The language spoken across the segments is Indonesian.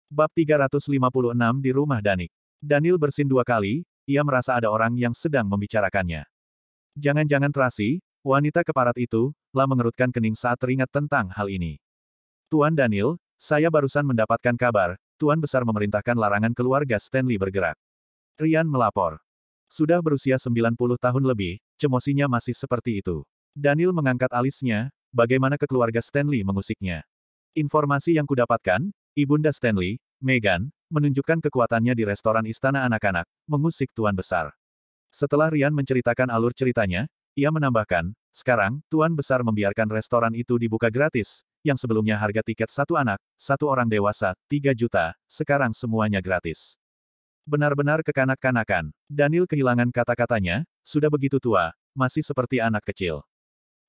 Bab 356 di rumah Danik. Daniel bersin 2 kali, ia merasa ada orang yang sedang membicarakannya. Jangan-jangan Tracy, wanita keparat itu, lah mengerutkan kening saat teringat tentang hal ini. Tuan Daniel, saya barusan mendapatkan kabar, Tuan Besar memerintahkan larangan keluarga Stanley bergerak. Ryan melapor. Sudah berusia 90 tahun lebih, cemosinya masih seperti itu. Daniel mengangkat alisnya, bagaimana keluarga Stanley mengusiknya. Informasi yang kudapatkan, Ibunda Stanley, Meghan, menunjukkan kekuatannya di restoran Istana Anak-anak, mengusik Tuan Besar. Setelah Ryan menceritakan alur ceritanya, ia menambahkan, sekarang, Tuan Besar membiarkan restoran itu dibuka gratis, yang sebelumnya harga tiket satu anak, satu orang dewasa, 3 juta, sekarang semuanya gratis. Benar-benar kekanak-kanakan. Daniel kehilangan kata-katanya, sudah begitu tua, masih seperti anak kecil.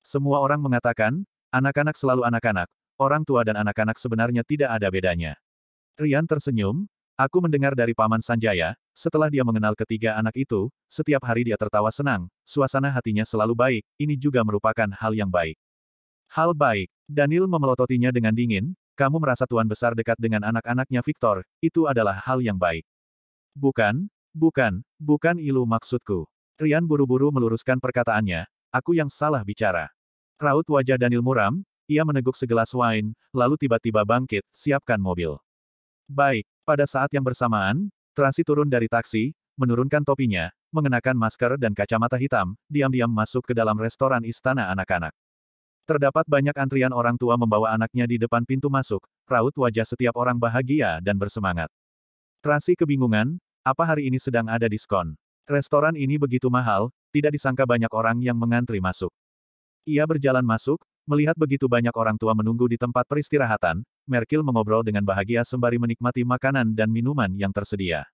Semua orang mengatakan, anak-anak selalu anak-anak, orang tua dan anak-anak sebenarnya tidak ada bedanya. Ryan tersenyum, aku mendengar dari Paman Sanjaya, setelah dia mengenal ketiga anak itu, setiap hari dia tertawa senang, suasana hatinya selalu baik, ini juga merupakan hal yang baik. Hal baik. Daniel memelototinya dengan dingin, kamu merasa Tuan Besar dekat dengan anak-anaknya Victor, itu adalah hal yang baik. Bukan ilu maksudku. Ryan buru-buru meluruskan perkataannya, aku yang salah bicara. Raut wajah Daniel muram, ia meneguk segelas wine, lalu tiba-tiba bangkit, siapkan mobil. Baik, pada saat yang bersamaan, Tracy turun dari taksi, menurunkan topinya, mengenakan masker dan kacamata hitam, diam-diam masuk ke dalam restoran Istana Anak-anak. Terdapat banyak antrian orang tua membawa anaknya di depan pintu masuk, raut wajah setiap orang bahagia dan bersemangat. Tracy kebingungan, apa hari ini sedang ada diskon? Restoran ini begitu mahal, tidak disangka banyak orang yang mengantri masuk. Ia berjalan masuk, melihat begitu banyak orang tua menunggu di tempat peristirahatan, Merkil mengobrol dengan bahagia sembari menikmati makanan dan minuman yang tersedia.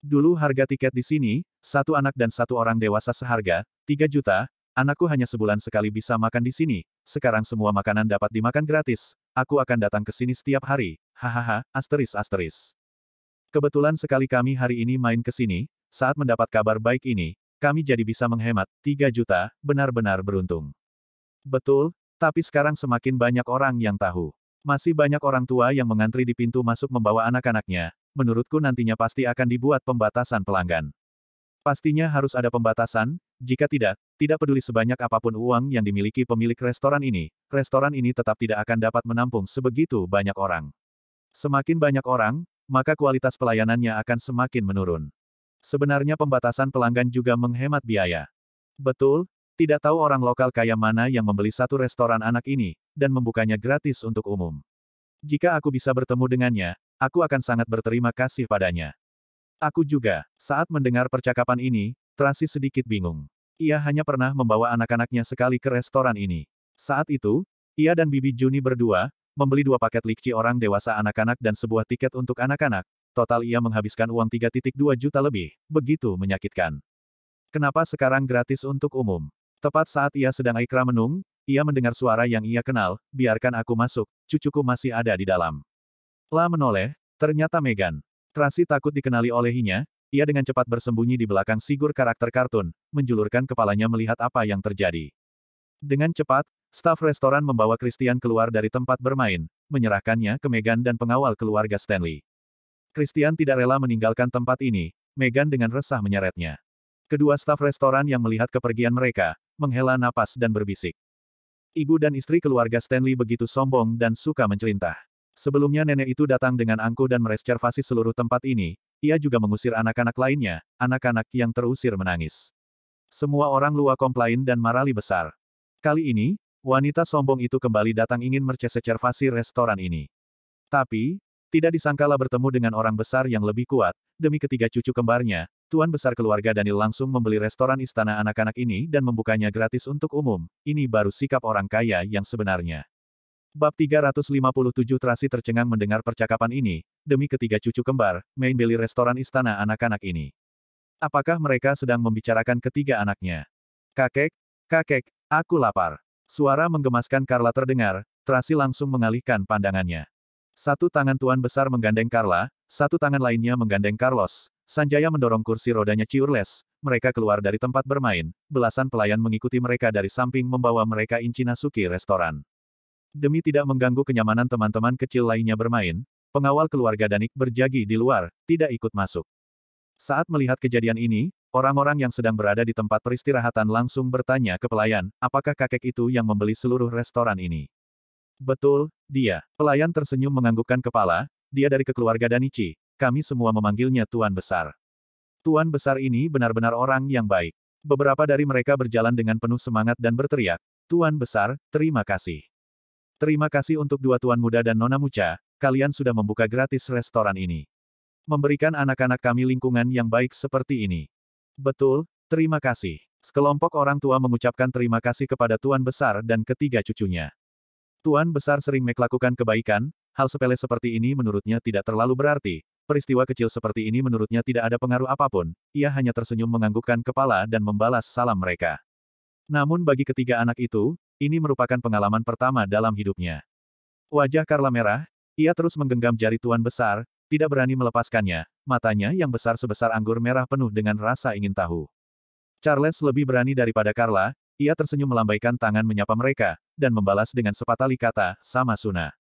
Dulu harga tiket di sini, satu anak dan satu orang dewasa seharga, 3 juta, anakku hanya sebulan sekali bisa makan di sini, sekarang semua makanan dapat dimakan gratis, aku akan datang ke sini setiap hari, hahaha, asteris. Kebetulan sekali kami hari ini main ke sini, saat mendapat kabar baik ini, kami jadi bisa menghemat, 3 juta, benar-benar beruntung. Betul, tapi sekarang semakin banyak orang yang tahu. Masih banyak orang tua yang mengantri di pintu masuk membawa anak-anaknya, menurutku nantinya pasti akan dibuat pembatasan pelanggan. Pastinya harus ada pembatasan, jika tidak peduli sebanyak apapun uang yang dimiliki pemilik restoran ini tetap tidak akan dapat menampung sebegitu banyak orang. Semakin banyak orang, maka kualitas pelayanannya akan semakin menurun. Sebenarnya pembatasan pelanggan juga menghemat biaya. Betul, tidak tahu orang lokal kaya mana yang membeli satu restoran anak ini, dan membukanya gratis untuk umum. Jika aku bisa bertemu dengannya, aku akan sangat berterima kasih padanya. Aku juga. Saat mendengar percakapan ini, Tracy sedikit bingung. Ia hanya pernah membawa anak-anaknya sekali ke restoran ini. Saat itu, ia dan Bibi Juni berdua, membeli 2 paket likci orang dewasa anak-anak dan sebuah tiket untuk anak-anak. Total ia menghabiskan uang 3,2 juta lebih, begitu menyakitkan. Kenapa sekarang gratis untuk umum? Tepat saat ia sedang ikrar menung, ia mendengar suara yang ia kenal, biarkan aku masuk, cucuku masih ada di dalam. La menoleh, ternyata Meghan. Tracy takut dikenali olehnya, ia dengan cepat bersembunyi di belakang figur karakter kartun, menjulurkan kepalanya melihat apa yang terjadi. Dengan cepat, staf restoran membawa Christian keluar dari tempat bermain, menyerahkannya ke Meghan dan pengawal keluarga Stanley. Christian tidak rela meninggalkan tempat ini, Meghan dengan resah menyeretnya. Kedua staf restoran yang melihat kepergian mereka, menghela napas dan berbisik. Ibu dan istri keluarga Stanley begitu sombong dan suka mencerintah. Sebelumnya nenek itu datang dengan angkuh dan mereservasi seluruh tempat ini, ia juga mengusir anak-anak lainnya, anak-anak yang terusir menangis. Semua orang luar komplain dan marali besar. Kali ini, wanita sombong itu kembali datang ingin mereservasi restoran ini. Tapi, tidak disangkalah bertemu dengan orang besar yang lebih kuat, demi ketiga cucu kembarnya, Tuan Besar keluarga Daniel langsung membeli restoran Istana Anak-anak ini dan membukanya gratis untuk umum, ini baru sikap orang kaya yang sebenarnya. Bab 357 Tracy tercengang mendengar percakapan ini, demi ketiga cucu kembar, main beli restoran Istana Anak-anak ini. Apakah mereka sedang membicarakan ketiga anaknya? Kakek, aku lapar. Suara menggemaskan Carla terdengar, Tracy langsung mengalihkan pandangannya. Satu tangan Tuan Besar menggandeng Carla, satu tangan lainnya menggandeng Carlos. Sanjaya mendorong kursi rodanya Ciurles, mereka keluar dari tempat bermain, belasan pelayan mengikuti mereka dari samping membawa mereka Incinasuki restoran. Demi tidak mengganggu kenyamanan teman-teman kecil lainnya bermain, pengawal keluarga Danik berjagi di luar, tidak ikut masuk. Saat melihat kejadian ini, orang-orang yang sedang berada di tempat peristirahatan langsung bertanya ke pelayan, apakah kakek itu yang membeli seluruh restoran ini? Betul, dia. Pelayan tersenyum menganggukkan kepala, dia dari keluarga Danichi, kami semua memanggilnya Tuan Besar. Tuan Besar ini benar-benar orang yang baik. Beberapa dari mereka berjalan dengan penuh semangat dan berteriak, Tuan Besar, terima kasih. Terima kasih untuk dua tuan muda dan Nona Mucha, kalian sudah membuka gratis restoran ini. Memberikan anak-anak kami lingkungan yang baik seperti ini. Betul, terima kasih. Sekelompok orang tua mengucapkan terima kasih kepada Tuan Besar dan ketiga cucunya. Tuan Besar sering melakukan kebaikan, hal sepele seperti ini menurutnya tidak terlalu berarti, peristiwa kecil seperti ini menurutnya tidak ada pengaruh apapun, ia hanya tersenyum menganggukkan kepala dan membalas salam mereka. Namun bagi ketiga anak itu, ini merupakan pengalaman pertama dalam hidupnya. Wajah Carla merah, ia terus menggenggam jari Tuan Besar, tidak berani melepaskannya, matanya yang besar sebesar anggur merah penuh dengan rasa ingin tahu. Charles lebih berani daripada Carla, ia tersenyum melambaikan tangan menyapa mereka, dan membalas dengan sepatah kata, sama Suna.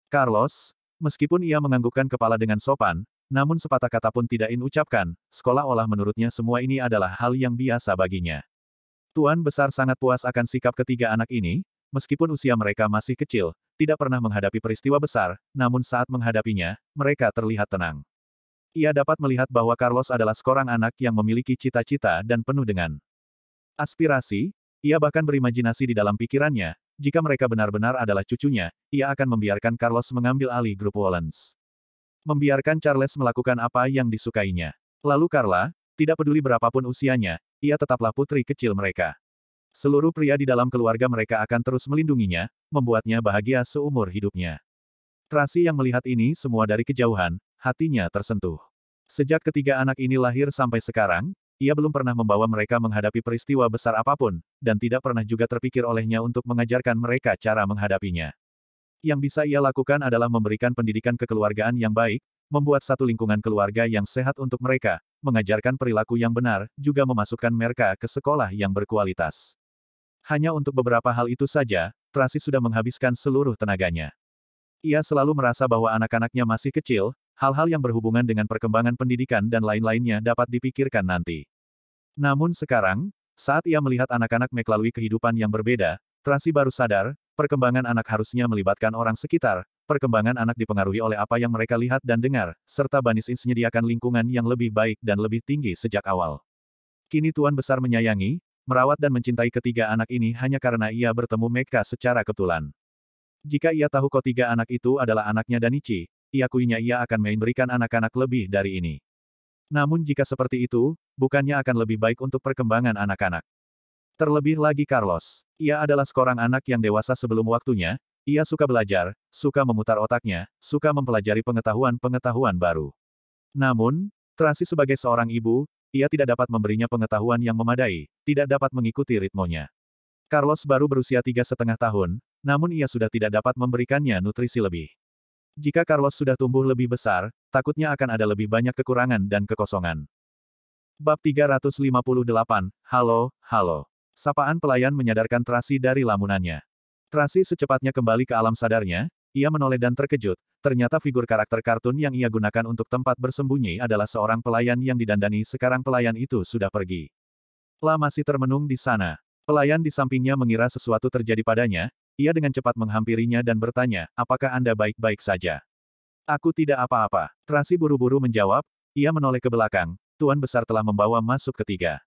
Carlos, meskipun ia menganggukkan kepala dengan sopan, namun sepatah kata pun tidak ucapkan, seolah-olah menurutnya semua ini adalah hal yang biasa baginya. Tuan Besar sangat puas akan sikap ketiga anak ini, meskipun usia mereka masih kecil, tidak pernah menghadapi peristiwa besar, namun saat menghadapinya, mereka terlihat tenang. Ia dapat melihat bahwa Carlos adalah seorang anak yang memiliki cita-cita dan penuh dengan aspirasi, ia bahkan berimajinasi di dalam pikirannya, jika mereka benar-benar adalah cucunya, ia akan membiarkan Carlos mengambil alih grup Wollens. Membiarkan Charles melakukan apa yang disukainya. Lalu Carla, tidak peduli berapapun usianya, ia tetaplah putri kecil mereka. Seluruh pria di dalam keluarga mereka akan terus melindunginya, membuatnya bahagia seumur hidupnya. Tracy yang melihat ini semua dari kejauhan, hatinya tersentuh. Sejak ketiga anak ini lahir sampai sekarang, ia belum pernah membawa mereka menghadapi peristiwa besar apapun, dan tidak pernah juga terpikir olehnya untuk mengajarkan mereka cara menghadapinya. Yang bisa ia lakukan adalah memberikan pendidikan kekeluargaan yang baik, membuat satu lingkungan keluarga yang sehat untuk mereka, mengajarkan perilaku yang benar, juga memasukkan mereka ke sekolah yang berkualitas. Hanya untuk beberapa hal itu saja, Tracy sudah menghabiskan seluruh tenaganya. Ia selalu merasa bahwa anak-anaknya masih kecil, hal-hal yang berhubungan dengan perkembangan pendidikan dan lain-lainnya dapat dipikirkan nanti. Namun sekarang, saat ia melihat anak-anak melalui kehidupan yang berbeda, Tracy baru sadar, perkembangan anak harusnya melibatkan orang sekitar, perkembangan anak dipengaruhi oleh apa yang mereka lihat dan dengar, serta Banisins menyediakan lingkungan yang lebih baik dan lebih tinggi sejak awal. Kini Tuan Besar menyayangi, merawat dan mencintai ketiga anak ini hanya karena ia bertemu mereka secara kebetulan. Jika ia tahu ketiga anak itu adalah anaknya Danichi, iakuinya ia akan memberikan anak-anak lebih dari ini. Namun jika seperti itu, bukannya akan lebih baik untuk perkembangan anak-anak. Terlebih lagi Carlos. Ia adalah seorang anak yang dewasa sebelum waktunya, ia suka belajar, suka memutar otaknya, suka mempelajari pengetahuan-pengetahuan baru. Namun, Tracy sebagai seorang ibu, ia tidak dapat memberinya pengetahuan yang memadai, tidak dapat mengikuti ritmonya. Carlos baru berusia 3,5 tahun, namun ia sudah tidak dapat memberikannya nutrisi lebih. Jika Carlos sudah tumbuh lebih besar, takutnya akan ada lebih banyak kekurangan dan kekosongan. Bab 358, Halo, halo. Sapaan pelayan menyadarkan Tracy dari lamunannya. Tracy secepatnya kembali ke alam sadarnya, ia menoleh dan terkejut, ternyata figur karakter kartun yang ia gunakan untuk tempat bersembunyi adalah seorang pelayan yang didandani sekarang pelayan itu sudah pergi. La masih termenung di sana. Pelayan di sampingnya mengira sesuatu terjadi padanya, ia dengan cepat menghampirinya dan bertanya, apakah Anda baik-baik saja? Aku tidak apa-apa. Tracy buru-buru menjawab, ia menoleh ke belakang, Tuan Besar telah membawa masuk ketiga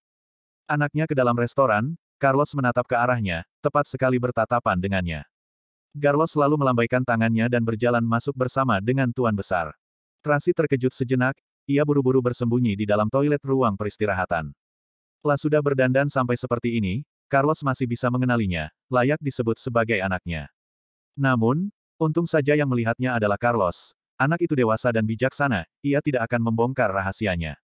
anaknya ke dalam restoran. Carlos menatap ke arahnya, tepat sekali bertatapan dengannya. Carlos selalu melambaikan tangannya dan berjalan masuk bersama dengan Tuan Besar. Tracy terkejut sejenak, ia buru-buru bersembunyi di dalam toilet ruang peristirahatan. La sudah berdandan sampai seperti ini, Carlos masih bisa mengenalinya, layak disebut sebagai anaknya. Namun, untung saja yang melihatnya adalah Carlos. Anak itu dewasa dan bijaksana, ia tidak akan membongkar rahasianya.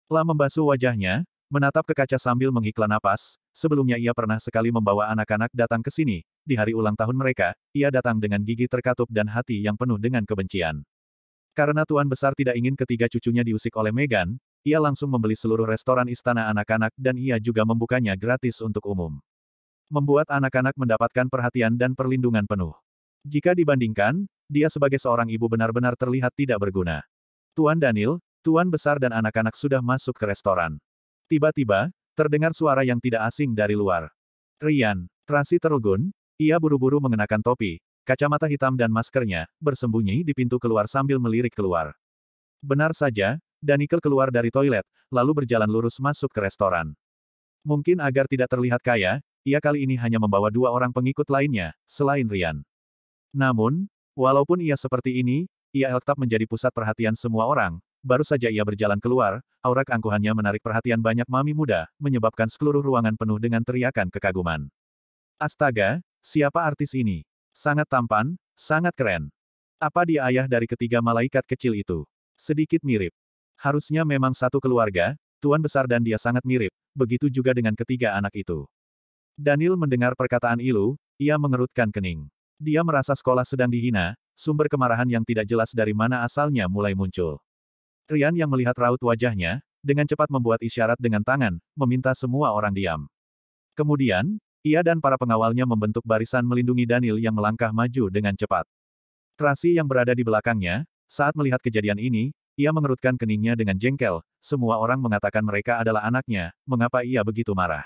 La membasuh wajahnya, menatap ke kaca sambil menghela napas, sebelumnya ia pernah sekali membawa anak-anak datang ke sini, di hari ulang tahun mereka, ia datang dengan gigi terkatup dan hati yang penuh dengan kebencian. Karena Tuan Besar tidak ingin ketiga cucunya diusik oleh Meghan, ia langsung membeli seluruh restoran istana anak-anak dan ia juga membukanya gratis untuk umum. Membuat anak-anak mendapatkan perhatian dan perlindungan penuh. Jika dibandingkan, dia sebagai seorang ibu benar-benar terlihat tidak berguna. Tuan Daniel, Tuan Besar dan anak-anak sudah masuk ke restoran. Tiba-tiba, terdengar suara yang tidak asing dari luar. Rian, Tracy tertegun, ia buru-buru mengenakan topi, kacamata hitam dan maskernya, bersembunyi di pintu keluar sambil melirik keluar. Benar saja, Daniel keluar dari toilet, lalu berjalan lurus masuk ke restoran. Mungkin agar tidak terlihat kaya, ia kali ini hanya membawa 2 orang pengikut lainnya, selain Rian. Namun, walaupun ia seperti ini, ia tetap menjadi pusat perhatian semua orang. Baru saja ia berjalan keluar, aura keangkuhannya menarik perhatian banyak mami muda, menyebabkan seluruh ruangan penuh dengan teriakan kekaguman. Astaga, siapa artis ini? Sangat tampan, sangat keren. Apa dia ayah dari ketiga malaikat kecil itu? Sedikit mirip. Harusnya memang satu keluarga, Tuan Besar dan dia sangat mirip, begitu juga dengan ketiga anak itu. Daniel mendengar perkataan Ilu, ia mengerutkan kening. Dia merasa sekolah sedang dihina, sumber kemarahan yang tidak jelas dari mana asalnya mulai muncul. Rian yang melihat raut wajahnya, dengan cepat membuat isyarat dengan tangan, meminta semua orang diam. Kemudian, ia dan para pengawalnya membentuk barisan melindungi Daniel yang melangkah maju dengan cepat. Tracy yang berada di belakangnya, saat melihat kejadian ini, ia mengerutkan keningnya dengan jengkel, semua orang mengatakan mereka adalah anaknya, mengapa ia begitu marah?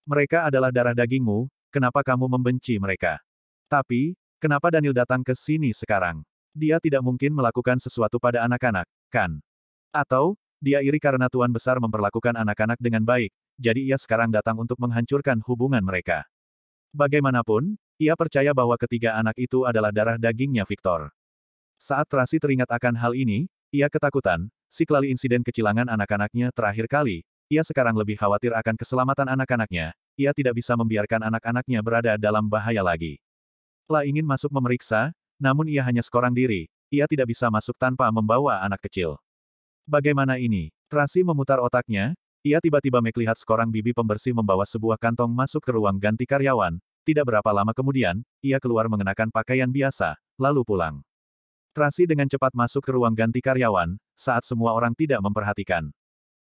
Mereka adalah darah dagingmu, kenapa kamu membenci mereka? Tapi, kenapa Daniel datang ke sini sekarang? Dia tidak mungkin melakukan sesuatu pada anak-anak, kan? Atau, dia iri karena Tuan Besar memperlakukan anak-anak dengan baik, jadi ia sekarang datang untuk menghancurkan hubungan mereka. Bagaimanapun, ia percaya bahwa ketiga anak itu adalah darah dagingnya Victor. Saat Tracy teringat akan hal ini, ia ketakutan, sekali insiden kecilangan anak-anaknya terakhir kali, ia sekarang lebih khawatir akan keselamatan anak-anaknya, ia tidak bisa membiarkan anak-anaknya berada dalam bahaya lagi. La ingin masuk memeriksa, namun ia hanya seorang diri, ia tidak bisa masuk tanpa membawa anak kecil. Bagaimana ini? Tracy memutar otaknya, ia tiba-tiba melihat seorang bibi pembersih membawa sebuah kantong masuk ke ruang ganti karyawan, tidak berapa lama kemudian, ia keluar mengenakan pakaian biasa, lalu pulang. Tracy dengan cepat masuk ke ruang ganti karyawan, saat semua orang tidak memperhatikan.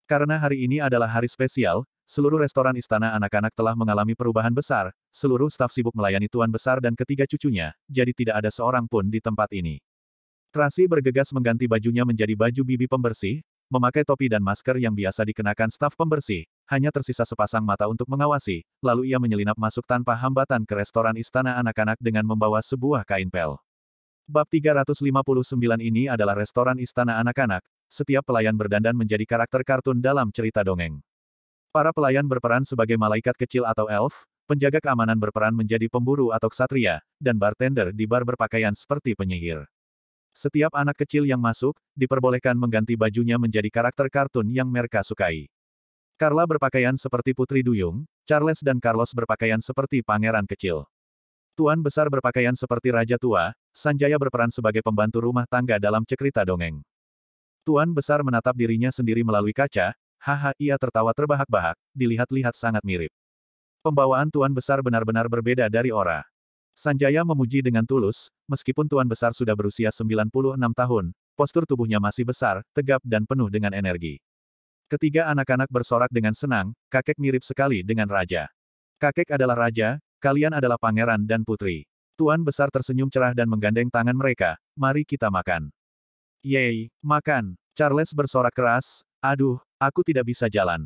Karena hari ini adalah hari spesial, seluruh restoran istana anak-anak telah mengalami perubahan besar, seluruh staf sibuk melayani Tuan Besar dan ketiga cucunya, jadi tidak ada seorang pun di tempat ini. Tracy bergegas mengganti bajunya menjadi baju bibi pembersih, memakai topi dan masker yang biasa dikenakan staf pembersih, hanya tersisa sepasang mata untuk mengawasi, lalu ia menyelinap masuk tanpa hambatan ke restoran istana anak-anak dengan membawa sebuah kain pel. Bab 359 ini adalah restoran istana anak-anak, setiap pelayan berdandan menjadi karakter kartun dalam cerita dongeng. Para pelayan berperan sebagai malaikat kecil atau elf, penjaga keamanan berperan menjadi pemburu atau ksatria, dan bartender di bar berpakaian seperti penyihir. Setiap anak kecil yang masuk, diperbolehkan mengganti bajunya menjadi karakter kartun yang mereka sukai. Carla berpakaian seperti Putri Duyung, Charles dan Carlos berpakaian seperti pangeran kecil. Tuan Besar berpakaian seperti Raja Tua, Sanjaya berperan sebagai pembantu rumah tangga dalam cerita dongeng. Tuan Besar menatap dirinya sendiri melalui kaca, haha ia tertawa terbahak-bahak, dilihat-lihat sangat mirip. Pembawaan Tuan Besar benar-benar berbeda dari Ora. Sanjaya memuji dengan tulus, meskipun Tuan Besar sudah berusia 96 tahun, postur tubuhnya masih besar, tegap dan penuh dengan energi. Ketiga anak-anak bersorak dengan senang, kakek mirip sekali dengan Raja. Kakek adalah Raja, kalian adalah Pangeran dan Putri. Tuan Besar tersenyum cerah dan menggandeng tangan mereka, mari kita makan. Yeay, makan. Charles bersorak keras, aduh, aku tidak bisa jalan.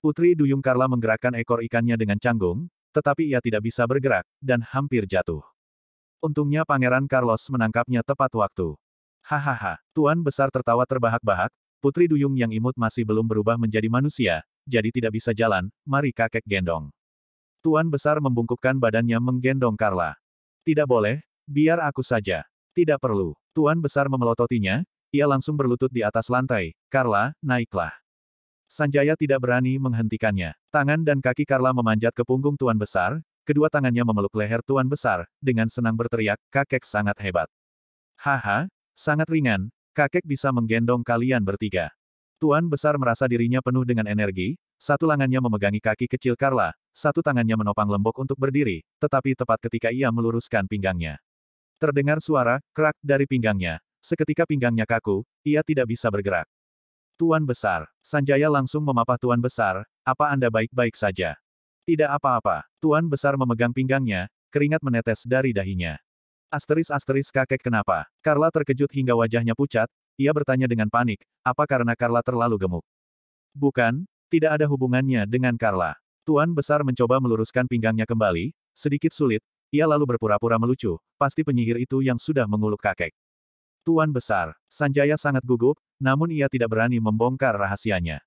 Putri Duyung Carla menggerakkan ekor ikannya dengan canggung, tetapi ia tidak bisa bergerak, dan hampir jatuh. Untungnya Pangeran Carlos menangkapnya tepat waktu. Hahaha, Tuan Besar tertawa terbahak-bahak, Putri Duyung yang imut masih belum berubah menjadi manusia, jadi tidak bisa jalan, mari kakek gendong. Tuan Besar membungkukkan badannya menggendong Carla. Tidak boleh, biar aku saja. Tidak perlu. Tuan Besar memelototinya, ia langsung berlutut di atas lantai, Carla, naiklah. Sanjaya tidak berani menghentikannya. Tangan dan kaki Carla memanjat ke punggung Tuan Besar, kedua tangannya memeluk leher Tuan Besar, dengan senang berteriak, kakek sangat hebat. Haha, sangat ringan, kakek bisa menggendong kalian bertiga. Tuan Besar merasa dirinya penuh dengan energi, satu lengannya memegangi kaki kecil Carla, satu tangannya menopang lembok untuk berdiri, tetapi tepat ketika ia meluruskan pinggangnya. Terdengar suara, krak, dari pinggangnya. Seketika pinggangnya kaku, ia tidak bisa bergerak. Tuan Besar. Sanjaya langsung memapah Tuan Besar, apa Anda baik-baik saja? Tidak apa-apa. Tuan Besar memegang pinggangnya, keringat menetes dari dahinya. Asteris kakek kenapa? Carla terkejut hingga wajahnya pucat, ia bertanya dengan panik, apa karena Carla terlalu gemuk? Bukan, tidak ada hubungannya dengan Carla. Tuan Besar mencoba meluruskan pinggangnya kembali, sedikit sulit, ia lalu berpura-pura melucu, pasti penyihir itu yang sudah menguluk kakek. Tuan Besar, Sanjaya sangat gugup, namun ia tidak berani membongkar rahasianya.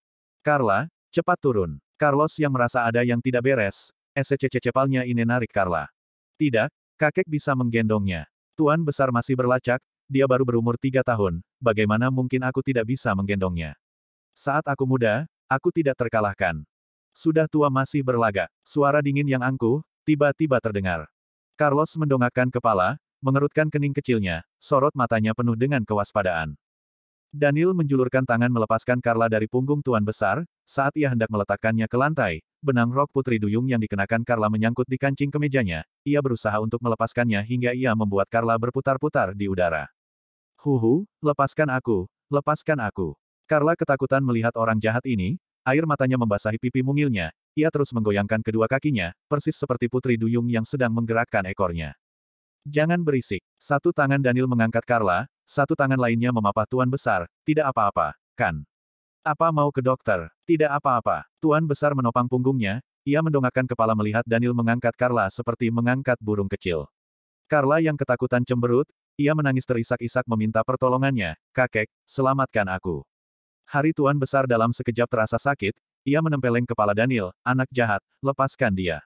Carla, cepat turun. Carlos yang merasa ada yang tidak beres, cepalnya ini narik Carla. Tidak, kakek bisa menggendongnya. Tuan Besar masih berlacak, dia baru berumur 3 tahun, bagaimana mungkin aku tidak bisa menggendongnya? Saat aku muda, aku tidak terkalahkan. Sudah tua masih berlagak. Suara dingin yang angkuh, tiba-tiba terdengar. Carlos mendongakkan kepala, mengerutkan kening kecilnya, sorot matanya penuh dengan kewaspadaan. Daniel menjulurkan tangan melepaskan Carla dari punggung Tuan Besar, saat ia hendak meletakkannya ke lantai, benang rok putri duyung yang dikenakan Carla menyangkut di kancing kemejanya, ia berusaha untuk melepaskannya hingga ia membuat Carla berputar-putar di udara. Lepaskan aku, lepaskan aku. Carla ketakutan melihat orang jahat ini, air matanya membasahi pipi mungilnya, ia terus menggoyangkan kedua kakinya, persis seperti putri duyung yang sedang menggerakkan ekornya. Jangan berisik. Satu tangan Daniel mengangkat Carla, satu tangan lainnya memapah Tuan Besar, tidak apa-apa, kan? Apa mau ke dokter? Tidak apa-apa. Tuan Besar menopang punggungnya, ia mendongakkan kepala melihat Daniel mengangkat Carla seperti mengangkat burung kecil. Carla yang ketakutan cemberut, ia menangis terisak-isak meminta pertolongannya, kakek, selamatkan aku. Hari Tuan Besar dalam sekejap terasa sakit, ia menempeleng kepala Daniel, anak jahat, lepaskan dia.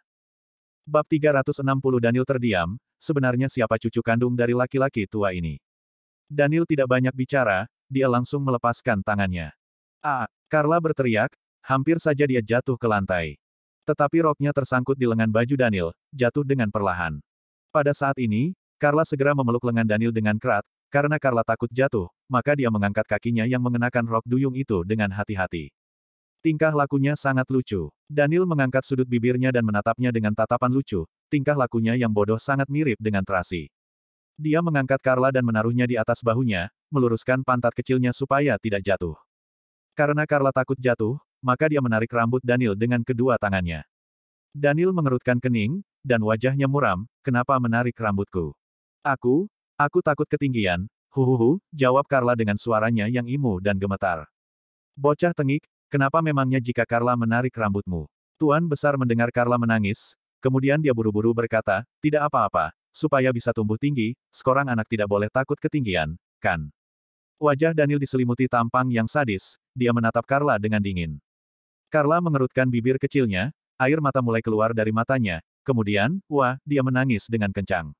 Bab 360 Daniel terdiam, sebenarnya siapa cucu kandung dari laki-laki tua ini? Daniel tidak banyak bicara, dia langsung melepaskan tangannya. Carla berteriak, hampir saja dia jatuh ke lantai. Tetapi roknya tersangkut di lengan baju Daniel, jatuh dengan perlahan. Pada saat ini, Carla segera memeluk lengan Daniel dengan kerat, karena Carla takut jatuh, maka dia mengangkat kakinya yang mengenakan rok duyung itu dengan hati-hati. Tingkah lakunya sangat lucu. Daniel mengangkat sudut bibirnya dan menatapnya dengan tatapan lucu, tingkah lakunya yang bodoh sangat mirip dengan Tracy. Dia mengangkat Carla dan menaruhnya di atas bahunya, meluruskan pantat kecilnya supaya tidak jatuh. Karena Carla takut jatuh, maka dia menarik rambut Daniel dengan kedua tangannya. Daniel mengerutkan kening, dan wajahnya muram, kenapa menarik rambutku? Aku takut ketinggian, jawab Carla dengan suaranya yang imut dan gemetar. Bocah tengik, kenapa memangnya jika Carla menarik rambutmu? Tuan Besar mendengar Carla menangis, kemudian dia buru-buru berkata, tidak apa-apa, supaya bisa tumbuh tinggi, seorang anak tidak boleh takut ketinggian, kan? Wajah Daniel diselimuti tampang yang sadis, dia menatap Carla dengan dingin. Carla mengerutkan bibir kecilnya, air mata mulai keluar dari matanya, kemudian, dia menangis dengan kencang.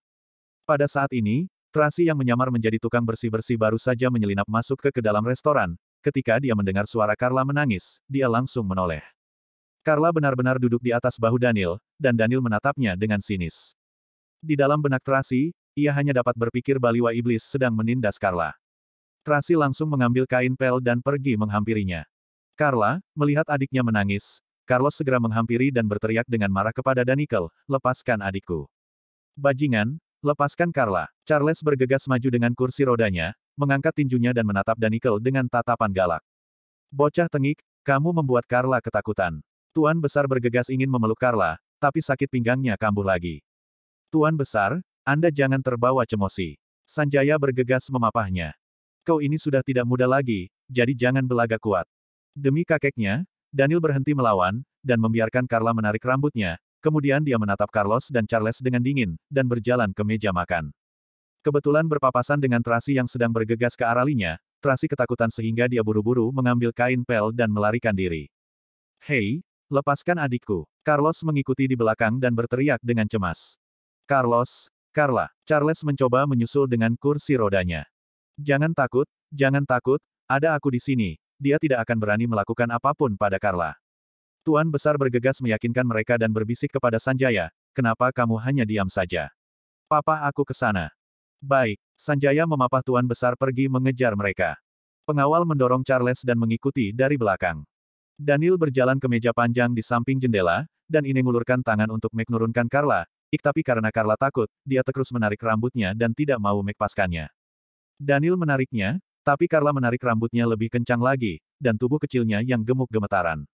Pada saat ini, Tracy yang menyamar menjadi tukang bersih-bersih baru saja menyelinap masuk ke dalam restoran, ketika dia mendengar suara Carla menangis, dia langsung menoleh. Carla benar-benar duduk di atas bahu Daniel, dan Daniel menatapnya dengan sinis. Di dalam benak Tracy, ia hanya dapat berpikir baliwa iblis sedang menindas Carla. Tracy langsung mengambil kain pel dan pergi menghampirinya. Carla, melihat adiknya menangis, Carlos segera menghampiri dan berteriak dengan marah kepada Daniel, lepaskan adikku. Bajingan, lepaskan Carla. Charles bergegas maju dengan kursi rodanya, mengangkat tinjunya dan menatap Daniel dengan tatapan galak. Bocah tengik, kamu membuat Carla ketakutan. Tuan Besar bergegas ingin memeluk Carla, tapi sakit pinggangnya kambuh lagi. Tuan Besar, Anda jangan terbawa cemosi. Sanjaya bergegas memapahnya. Kau ini sudah tidak muda lagi, jadi jangan belaga kuat. Demi kakeknya, Daniel berhenti melawan, dan membiarkan Carla menarik rambutnya, kemudian dia menatap Carlos dan Charles dengan dingin, dan berjalan ke meja makan. Kebetulan berpapasan dengan Tracy yang sedang bergegas ke arah Linya, Tracy ketakutan sehingga dia buru-buru mengambil kain pel dan melarikan diri. Hei, lepaskan adikku. Carlos mengikuti di belakang dan berteriak dengan cemas. Carla. Charles mencoba menyusul dengan kursi rodanya. Jangan takut, ada aku di sini. Dia tidak akan berani melakukan apapun pada Carla. Tuan Besar bergegas meyakinkan mereka dan berbisik kepada Sanjaya, kenapa kamu hanya diam saja? Papa aku ke sana. Baik, Sanjaya memapah Tuan Besar pergi mengejar mereka. Pengawal mendorong Charles dan mengikuti dari belakang. Daniel berjalan ke meja panjang di samping jendela, dan ini mengulurkan tangan untuk menurunkan Carla, tapi karena Carla takut, dia terus menarik rambutnya dan tidak mau melepaskannya. Daniel menariknya, tapi Carla menarik rambutnya lebih kencang lagi, dan tubuh kecilnya yang gemuk gemetaran.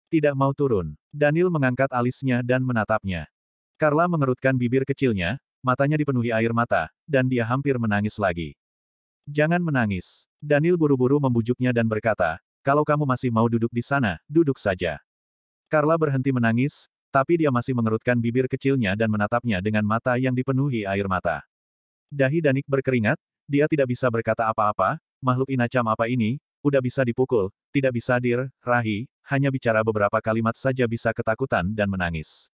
Tidak mau turun. Daniel mengangkat alisnya dan menatapnya. Carla mengerutkan bibir kecilnya, matanya dipenuhi air mata, dan dia hampir menangis lagi. Jangan menangis. Daniel buru-buru membujuknya dan berkata, kalau kamu masih mau duduk di sana, duduk saja. Carla berhenti menangis, tapi dia masih mengerutkan bibir kecilnya dan menatapnya dengan mata yang dipenuhi air mata. Dahi Danik berkeringat, dia tidak bisa berkata apa-apa, makhluk inacam apa ini, udah bisa dipukul, tidak bisa dirahi, hanya bicara beberapa kalimat saja bisa ketakutan dan menangis.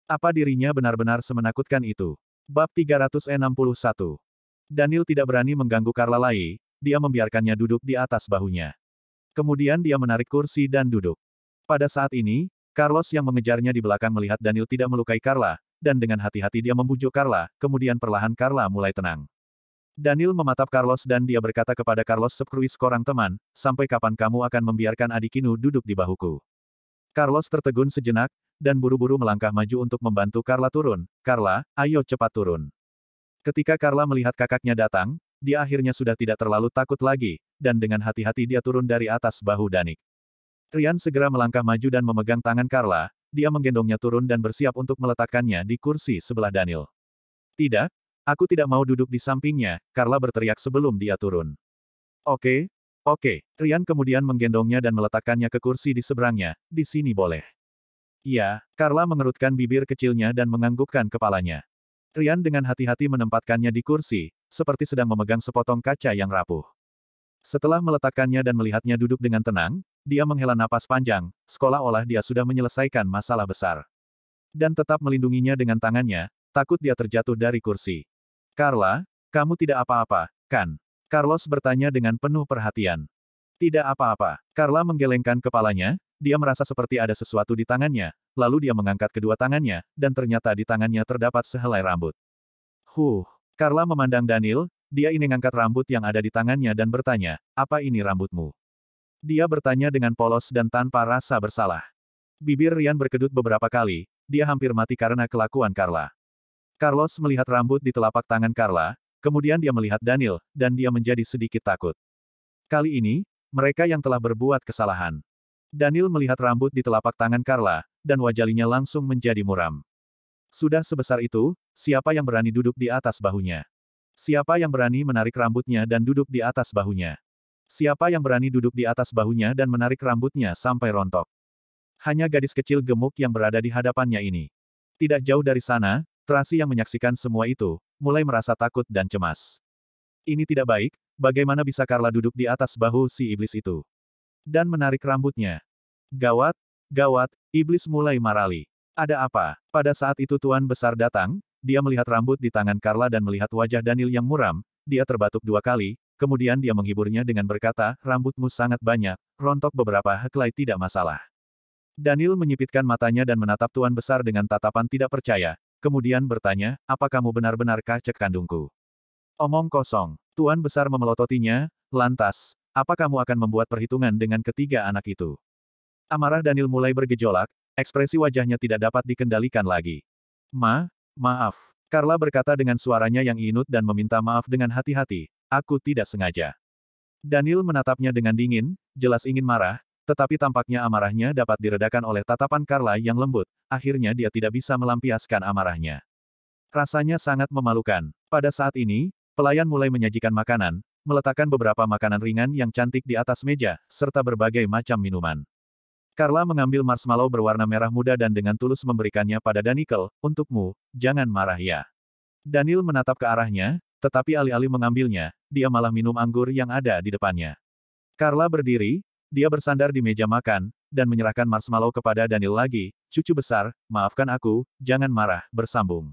Apa dirinya benar-benar semenakutkan itu? Bab 361. Daniel tidak berani mengganggu Carla lagi, dia membiarkannya duduk di atas bahunya. Kemudian dia menarik kursi dan duduk. Pada saat ini, Carlos yang mengejarnya di belakang melihat Daniel tidak melukai Carla, dan dengan hati-hati dia membujuk Carla, kemudian perlahan Carla mulai tenang. Daniel mematap Carlos dan dia berkata kepada Carlos seperti seorang teman, sampai kapan kamu akan membiarkan adikinu duduk di bahuku? Carlos tertegun sejenak, dan buru-buru melangkah maju untuk membantu Carla turun. Carla, ayo cepat turun. Ketika Carla melihat kakaknya datang, dia akhirnya sudah tidak terlalu takut lagi, dan dengan hati-hati dia turun dari atas bahu Danik. Ryan segera melangkah maju dan memegang tangan Carla, dia menggendongnya turun dan bersiap untuk meletakkannya di kursi sebelah Daniel. Tidak, aku tidak mau duduk di sampingnya, Carla berteriak sebelum dia turun. Oke, oke. Ryan kemudian menggendongnya dan meletakkannya ke kursi di seberangnya, di sini boleh. Iya, Carla mengerutkan bibir kecilnya dan menganggukkan kepalanya. Ryan dengan hati-hati menempatkannya di kursi, seperti sedang memegang sepotong kaca yang rapuh. Setelah meletakkannya dan melihatnya duduk dengan tenang, dia menghela napas panjang, seolah-olah dia sudah menyelesaikan masalah besar. Dan tetap melindunginya dengan tangannya, takut dia terjatuh dari kursi. Carla, kamu tidak apa-apa, kan? Carlos bertanya dengan penuh perhatian. Tidak apa-apa. Carla menggelengkan kepalanya, dia merasa seperti ada sesuatu di tangannya, lalu dia mengangkat kedua tangannya, dan ternyata di tangannya terdapat sehelai rambut. Carla memandang Daniel, dia ingin mengangkat rambut yang ada di tangannya dan bertanya, apa ini rambutmu? Dia bertanya dengan polos dan tanpa rasa bersalah. Bibir Ryan berkedut beberapa kali, dia hampir mati karena kelakuan Carla. Carlos melihat rambut di telapak tangan Carla, kemudian dia melihat Daniel, dan dia menjadi sedikit takut. Kali ini, mereka yang telah berbuat kesalahan. Daniel melihat rambut di telapak tangan Carla, dan wajahnya langsung menjadi muram. Sudah sebesar itu, siapa yang berani duduk di atas bahunya? Siapa yang berani menarik rambutnya dan duduk di atas bahunya? Siapa yang berani duduk di atas bahunya dan menarik rambutnya sampai rontok? Hanya gadis kecil gemuk yang berada di hadapannya ini. Tidak jauh dari sana, Tracy yang menyaksikan semua itu, mulai merasa takut dan cemas. Ini tidak baik, bagaimana bisa Carla duduk di atas bahu si iblis itu? Dan menarik rambutnya. Gawat, gawat, iblis mulai marali. Ada apa? Pada saat itu Tuan Besar datang, dia melihat rambut di tangan Carla dan melihat wajah Daniel yang muram, dia terbatuk 2 kali, kemudian dia menghiburnya dengan berkata, rambutmu sangat banyak, rontok beberapa helai tidak masalah. Daniel menyipitkan matanya dan menatap Tuan Besar dengan tatapan tidak percaya, kemudian bertanya, apa kamu benar-benar kacek kandungku? Omong kosong. Tuan Besar memelototinya, lantas, apa kamu akan membuat perhitungan dengan ketiga anak itu? Amarah Daniel mulai bergejolak, ekspresi wajahnya tidak dapat dikendalikan lagi. Maaf. Carla berkata dengan suaranya yang inut dan meminta maaf dengan hati-hati, aku tidak sengaja. Daniel menatapnya dengan dingin, jelas ingin marah, tetapi tampaknya amarahnya dapat diredakan oleh tatapan Carla yang lembut, akhirnya dia tidak bisa melampiaskan amarahnya. Rasanya sangat memalukan. Pada saat ini, pelayan mulai menyajikan makanan, meletakkan beberapa makanan ringan yang cantik di atas meja, serta berbagai macam minuman. Carla mengambil marshmallow berwarna merah muda dan dengan tulus memberikannya pada Daniel, untukmu, jangan marah ya. Daniel menatap ke arahnya, tetapi alih-alih mengambilnya, dia malah minum anggur yang ada di depannya. Carla berdiri, dia bersandar di meja makan, dan menyerahkan marshmallow kepada Daniel lagi, cucu besar, maafkan aku, jangan marah, bersambung.